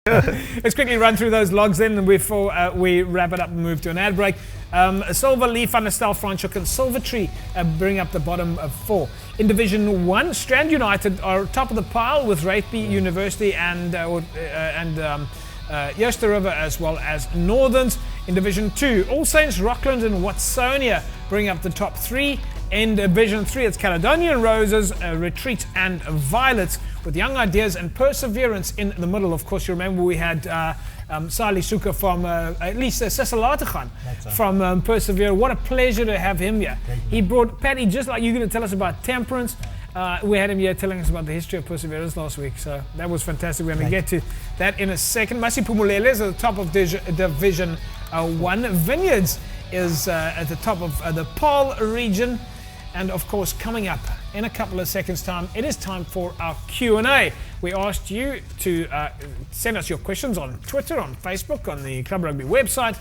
Let's quickly run through those logs then before we wrap it up and move to an ad break. Silver Leaf, Understel, Franschhoek and Silver Tree bring up the bottom of 4. In Division 1, Strand United are top of the pile with Rugby University and Jooste River as well as Northerns. In Division 2, All Saints, Rockland and Watsonia bring up the top 3. In Division 3, it's Caledonian Roses, Retreat and Violets with Young Ideas and Perseverance in the middle. Of course, you remember we had Sali Suka from, at least Cecil Lategan from Persevere. What a pleasure to have him here. He brought, Paddy, just like you're going to tell us about temperance, we had him here telling us about the history of perseverance last week, so that was fantastic. We're going to get to that in a second. Masi Pumulele is at the top of Division 1. Vineyards is at the top of the Paarl region. And of course, coming up in a couple of seconds' time, it is time for our Q&A. We asked you to send us your questions on Twitter, on Facebook, on the Club Rugby website.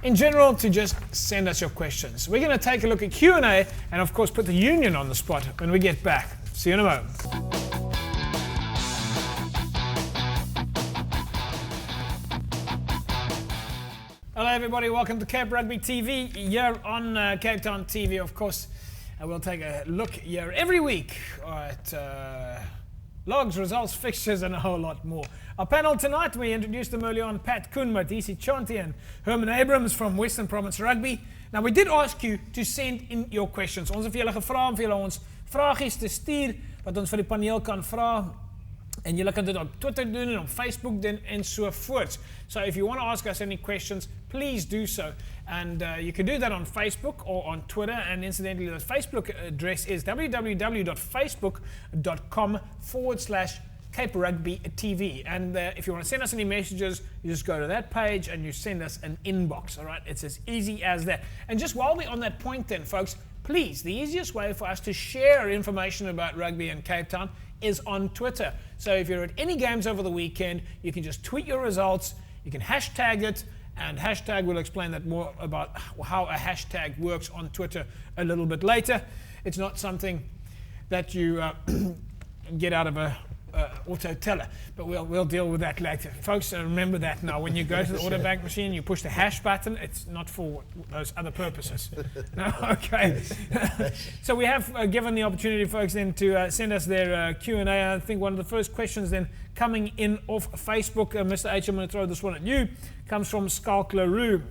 In general, to just send us your questions. We're going to take a look at Q&A and of course put the union on the spot when we get back. See you in a moment. Hello everybody, welcome to Cape Rugby TV, here on Cape Town TV, of course. We'll take a look here every week at logs, results, fixtures, and a whole lot more. Our panel tonight, we introduced them earlier on, Pat Koen, Matisi Chanti, and Herman Abrams from Western Province Rugby. Now, we did ask you to send in your questions. Ons het vir julle gevra om vir julle ons vragies te stuur, wat ons vir die paneel kan vra. En julle kan dit op Twitter doen en op Facebook doen en so voort. So if you want to ask us any questions, please do so. And you can do that on Facebook or on Twitter. And incidentally, the Facebook address is www.facebook.com/Cape Rugby TV. And if you want to send us any messages, you just go to that page and you send us an inbox. All right, it's as easy as that. And just while we're on that point then, folks, please, the easiest way for us to share information about rugby in Cape Town is on Twitter. So if you're at any games over the weekend, you can just tweet your results, you can hashtag it, and hashtag, we'll explain that more about how a hashtag works on Twitter a little bit later. It's not something that you get out of a auto teller, but we'll deal with that later. Folks, remember that now. When you go to the auto bank machine, you push the hash button, it's not for those other purposes. No? Okay. So we have given the opportunity, folks, then to send us their Q&A. I think one of the first questions then coming in off Facebook, Mr. H, I'm going to throw this one at you, comes from Skalk LaRue.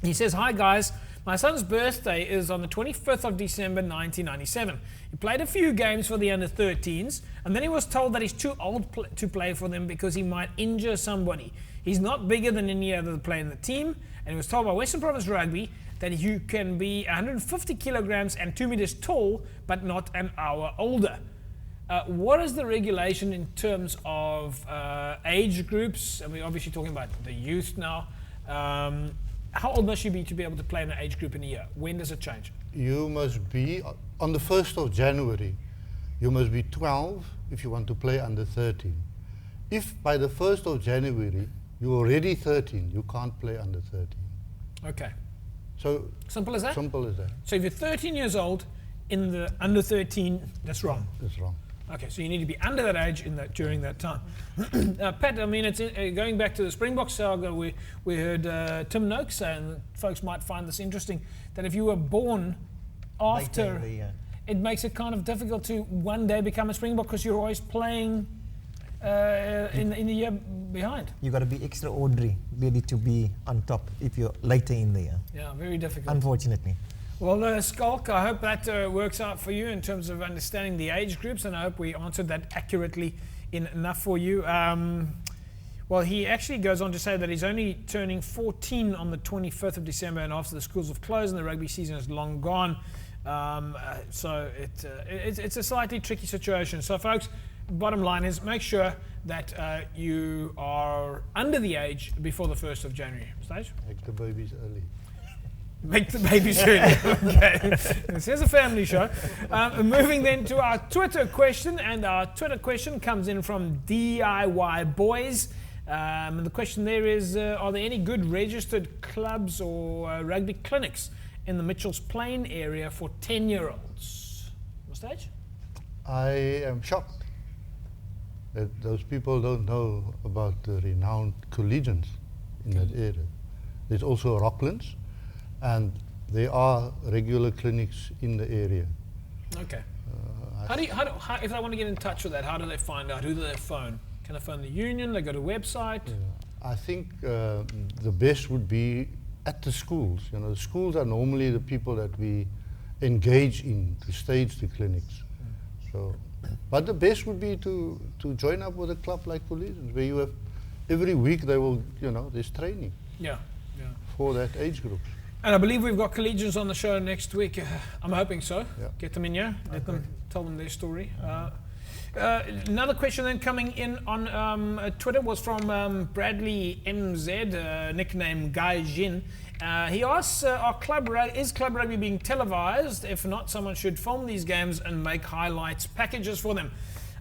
He says, "Hi guys, my son's birthday is on the 25th of December 1997. He played a few games for the under-13s, and then he was told that he's too old to play for them because he might injure somebody. He's not bigger than any other player in the team, and he was told by Western Province Rugby that you can be 150 kilograms and 2 meters tall, but not an hour older. What is the regulation in terms of age groups? And we're obviously talking about the youth now. How old must you be to be able to play in an age group in a year? When does it change?" You must be, on the 1st of January, you must be 12 if you want to play under 13. If by the 1st of January, you're already 13, you can't play under 13. Okay. So simple as that? Simple as that. So if you're 13 years old in the under 13, that's wrong. That's wrong. Okay, so you need to be under that age during that time. Pat, I mean, it's going back to the Springbok saga, we heard Tim Noakes say, and folks might find this interesting, that if you were born after, it makes it kind of difficult to one day become a Springbok because you're always playing in the year behind. You got to be extraordinary, really, to be on top if you're later in the year. Yeah, very difficult. Unfortunately. Well, Skalk, I hope that works out for you in terms of understanding the age groups, and I hope we answered that accurately enough for you. Well, he actually goes on to say that he's only turning 14 on the 25th of December, and after the schools have closed and the rugby season is long gone. So it's a slightly tricky situation. So, folks, bottom line is make sure that you are under the age before the 1st of January. Stage? Make the babies early. Make the baby soon. Okay. This is a family show. Moving then to our Twitter question, and our Twitter question comes in from DIY Boys. And the question there is, are there any good registered clubs or rugby clinics in the Mitchells Plain area for 10-year-olds? Mustache? I am shocked. Those people don't know about the renowned collegians in that area. There's also Rocklands, and there are regular clinics in the area. Okay. If I want to get in touch with that, how do they find out? Who do they phone? Can they phone the union? They go to a website? I think the best would be at the schools. You know, the schools are normally the people that we engage in to stage the clinics. So, but the best would be to join up with a club like Collegians, where you have every week they will, you know, there's training. Yeah. For that age group. And I believe we've got Collegians on the show next week. I'm hoping so. Yeah. Get them in here. Let them tell them their story. Another question then coming in on Twitter was from Bradley MZ, nickname Guy Jin. He asks, is club rugby being televised? If not, someone should film these games and make highlights packages for them.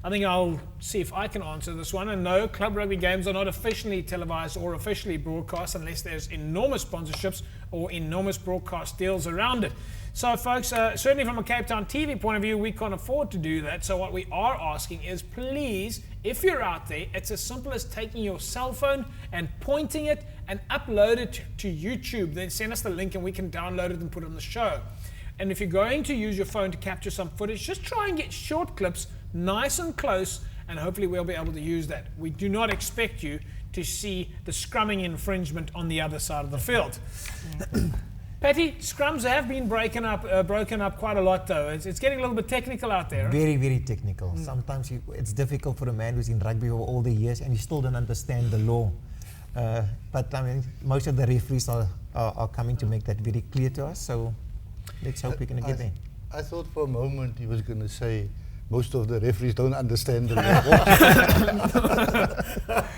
I think I'll see if I can answer this one. And no, club rugby games are not officially televised or officially broadcast unless there's enormous sponsorships or enormous broadcast deals around it. So folks, certainly from a Cape Town TV point of view, we can't afford to do that. So what we are asking is, please, if you're out there, it's as simple as taking your cell phone and pointing it and upload it to YouTube. Then send us the link and we can download it and put it on the show. And if you're going to use your phone to capture some footage, just try and get short clips, nice and close, and hopefully we'll be able to use that. We do not expect you to see the scrumming infringement on the other side of the field. Patty, scrums have been broken up quite a lot, though. It's getting a little bit technical out there. Right? Very, very technical. Sometimes it's difficult for a man who's in rugby for all the years and you still don't understand the law. But I mean, most of the referees are coming to make that very clear to us. So let's hope we're going to get there. I thought for a moment he was going to say most of the referees don't understand the law.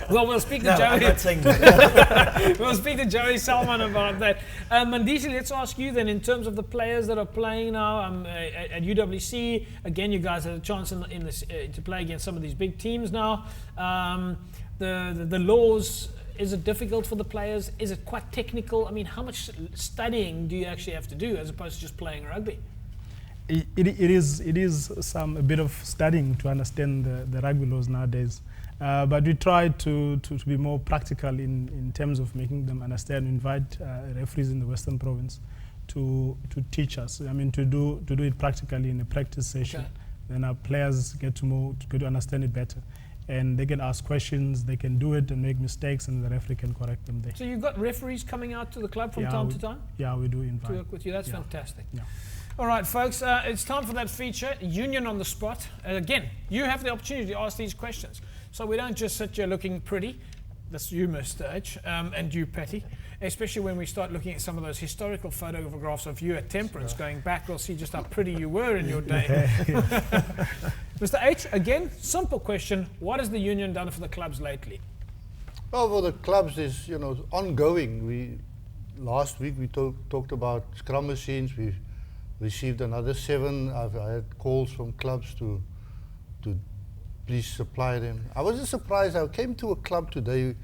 Well, we'll speak to Joey. I'm not saying that. We'll speak to Joey Salman about that. Mandisi, let's ask you then, in terms of the players that are playing now at UWC. Again, you guys had a chance to play against some of these big teams now. The laws. Is it difficult for the players? Is it quite technical? I mean, how much studying do you actually have to do as opposed to just playing rugby? It is a bit of studying to understand the rugby laws nowadays. But we try to be more practical in terms of making them understand, invite referees in the Western Province to teach us. I mean, to do it practically in a practice session. Okay. Then our players get to understand it better. And they can ask questions, they can do it and make mistakes, and the referee can correct them there. So you've got referees coming out to the club from time to time? Yeah, we do invite. To work with you, that's fantastic. Yeah. All right, folks, it's time for that feature, Union on the Spot. Again, you have the opportunity to ask these questions. So we don't just sit here looking pretty. That's you, Mr. H, and you, Patty. Especially when we start looking at some of those historical photographs of you at Temperance going back, we'll see just how pretty you were in your day. Mr. H, again, simple question. What has the union done for the clubs lately? Well, for the clubs is, you know, ongoing. Last week we talked about scrum machines. We received another 7. I had calls from clubs to please supply them. I was just surprised. I came to a club today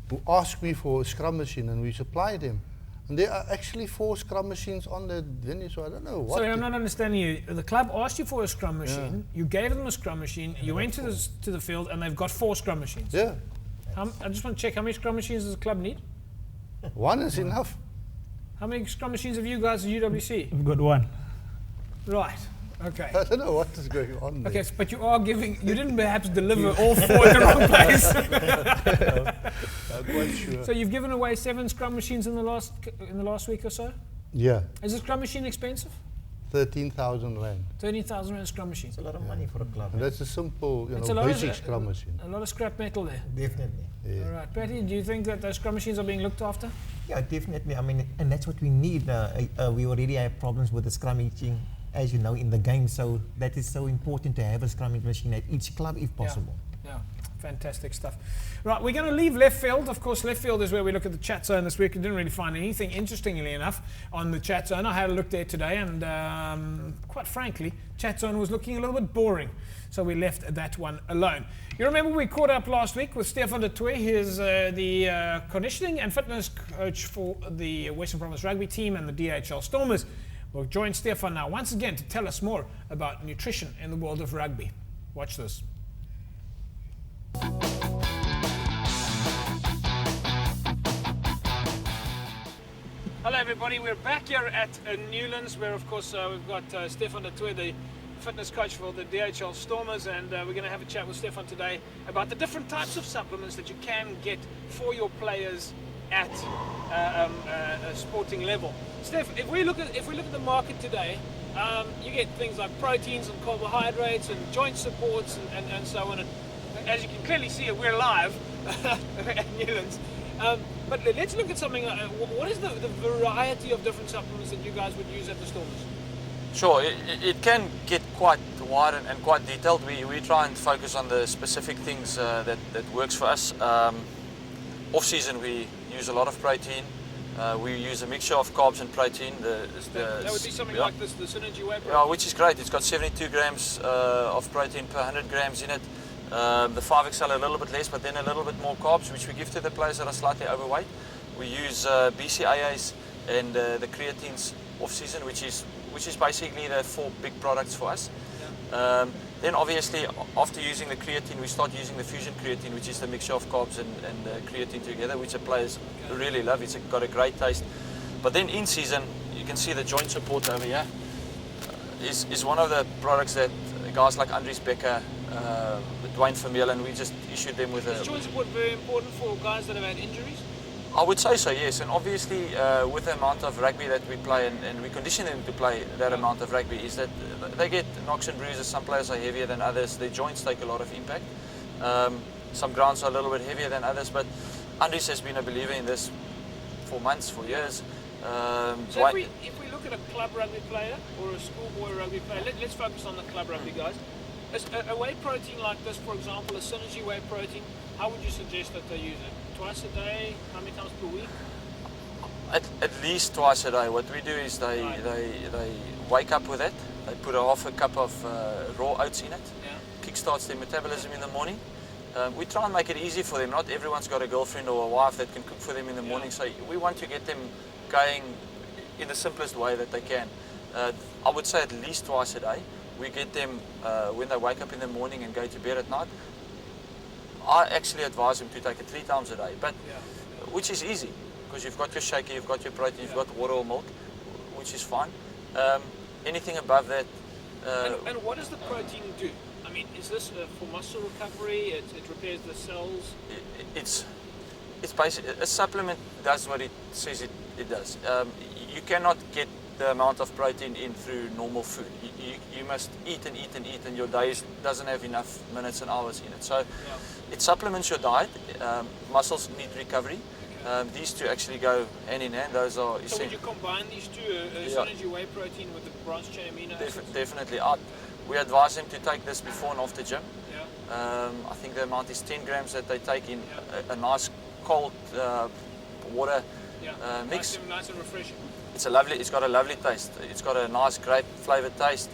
who asked me for a scrum machine and we supplied them. And there are actually 4 scrum machines on the venue, so I don't know what. Sorry, I'm not understanding you. The club asked you for a scrum machine, you gave them a scrum machine, you went to the field and they've got 4 scrum machines. Yeah. I just want to check, how many scrum machines does the club need? 1 is enough. How many scrum machines have you guys at UWC? We've got 1. Right. Okay. I don't know what is going on there. Okay, but you are giving. You didn't perhaps deliver all 4 in the wrong place. I'm quite sure. So you've given away 7 scrum machines in the last week or so. Yeah. Is a scrum machine expensive? 13,000 rand. 13,000 rand scrum machine. It's a lot of money for a club. And that's a simple, It's basic scrum machine. A lot of scrap metal there. Definitely. Yeah. All right, Patty, do you think that those scrum machines are being looked after? Yeah, definitely. I mean, and that's what we need. We already have problems with the scrummaging, as you know, in the game. So that is so important to have a scrummage machine at each club if possible. Yeah, fantastic stuff. Right, we're going to leave left field. Of course, left field is where we look at the chat zone this week. I didn't really find anything, interestingly enough, on the chat zone. I had a look there today, and quite frankly, chat zone was looking a little bit boring. So we left that one alone. You remember we caught up last week with Stefan de Toey. He's the conditioning and fitness coach for the Western Province rugby team and the DHL Stormers. We'll join Stefan now once again to tell us more about nutrition in the world of rugby. Watch this. Hello everybody, we're back here at Newlands where of course we've got Stefan de Toer, the fitness coach for the DHL Stormers, and we're going to have a chat with Stefan today about the different types of supplements that you can get for your players at a sporting level. Steph, if we look at the market today, you get things like proteins and carbohydrates and joint supports and so on. And as you can clearly see, we're live at Newlands. But let's look at something. What is the variety of different supplements that you guys would use at the Stormers? Sure, it can get quite wide and quite detailed. We try and focus on the specific things that works for us. Off season we use a lot of protein. We use a mixture of carbs and protein. That would be something like this, the Synergy Whey protein. Yeah, which is great. It's got 72 grams of protein per 100 grams in it. The 5XL a little bit less, but then a little bit more carbs, which we give to the players that are slightly overweight. We use BCAAs and the creatines off season, which is basically the 4 big products for us. Yeah. Then obviously after using the creatine, we start using the fusion creatine, which is the mixture of carbs and creatine together, which the players really love. It's got a great taste. But then in season, you can see the joint support over here is one of the products that guys like Andries Becker, Dwayne Vermeulen, we just issued them with Is joint support very important for guys that have had injuries? I would say so, yes. And obviously with the amount of rugby that we play and we condition them to play that amount of rugby, is that they get knocks and bruises. Some players are heavier than others. Their joints take a lot of impact. Some grounds are a little bit heavier than others, but Andries has been a believer in this for months, for years. So if we look at a club rugby player or a schoolboy rugby player, let's focus on the club rugby guys. A whey protein like this, for example, a Synergy Whey protein, how would you suggest that they use it? Twice a day? How many times per week? At least twice a day. What we do is they wake up with it. They put half a cup of raw oats in it. Yeah. Kickstarts their metabolism in the morning. We try and make it easy for them. Not everyone's got a girlfriend or a wife that can cook for them in the morning, so we want to get them going in the simplest way that they can. I would say at least twice a day. We get them when they wake up in the morning and go to bed at night. I actually advise them to take it 3 times a day, but which is easy because you've got your shaker, you've got your protein, you've got water or milk, which is fine. Anything above that. And what does the protein do? I mean, is this for muscle recovery? It repairs the cells? It's basically a supplement does what it says it does. You cannot get the amount of protein in through normal food. You must eat and eat and eat, and your day doesn't have enough minutes and hours in it. So it supplements your diet. Muscles need recovery. These two actually go hand in hand. Those are essential. So would you combine these two, Synergy Whey protein with the branched chain amino acids? Definitely. We advise them to take this before and after gym. I think the amount is 10 grams that they take in a nice cold water mix. Nice and refreshing. It's got a lovely taste. It's got a nice grape flavored taste.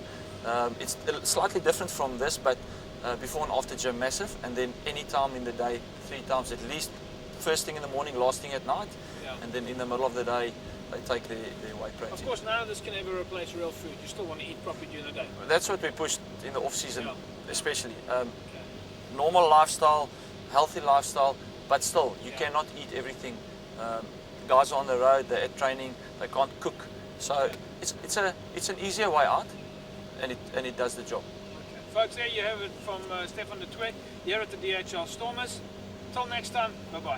It's slightly different from this, but before and after gym massive, and then any time in the day, 3 times at least. First thing in the morning, last thing at night, and then in the middle of the day they take their whey protein. Of course, none of this can ever replace real food. You still want to eat properly during the day. That's what we pushed in the off season, especially. Normal lifestyle, healthy lifestyle, but still you cannot eat everything. Guys are on the road, they're at training, they can't cook, so it's an easier way out, and it does the job. Okay. Folks, there you have it from Stefan de Toer here at the DHL Stormers. Till next time, bye bye.